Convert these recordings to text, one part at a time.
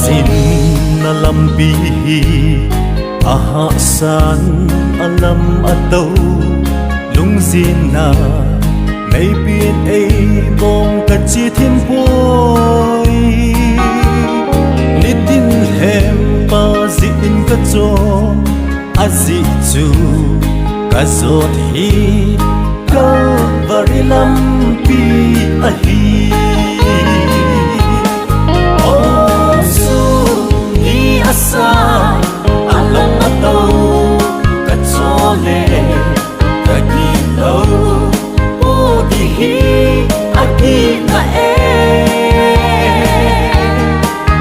sin na lampi aha san alam atau lung zin na ngày biên ấy bông cất chi thiên bôi nít tin hem ba zin cất gió a zi chu cả gió thì câu bari lampi a hi asa alam atau kacole kaki lau odihi aki na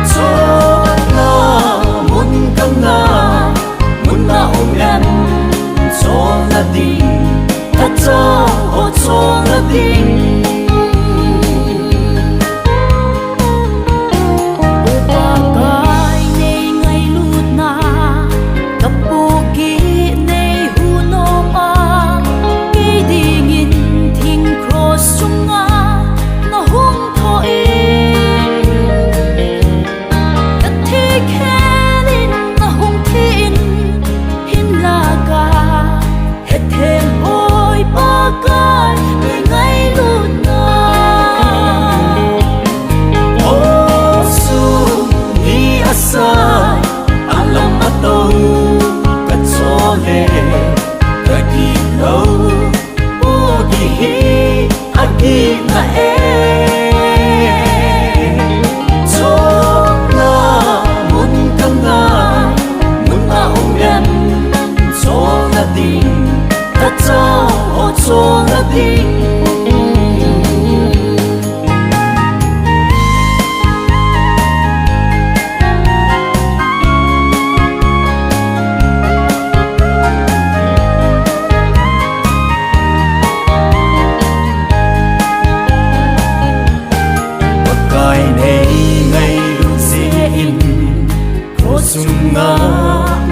chona mun kanga mun na omyan chona ding kacha o chona ding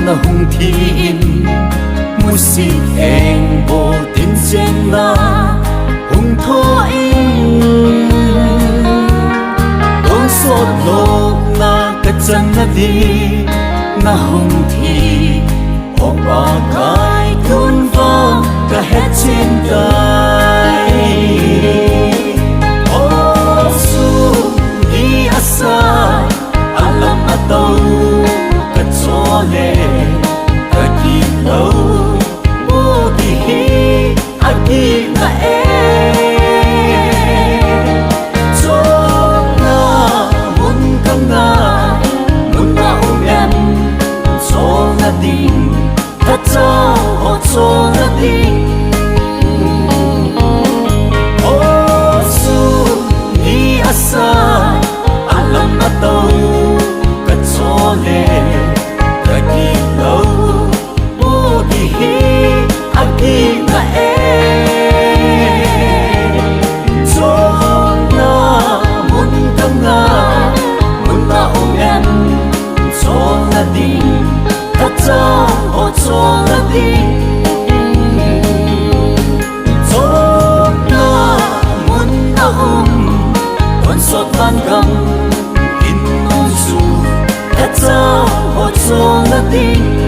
na hung thiên music eng bo tin chen na hung tho in dong sot lok na ka chan na di na hung thi ho ba kai kun va ka het chen dai o su ni asa alam atau kacole kaki lau odihi aki na chona mun kanga mun na omyan chona ding kacha o chona ding o su ni asa alam atau kacole kaki lau odihi aki na chona mun kanga mun na omyan chona ding kacha o chona ding chona mun na kon sot van gam in su kacha o chona ding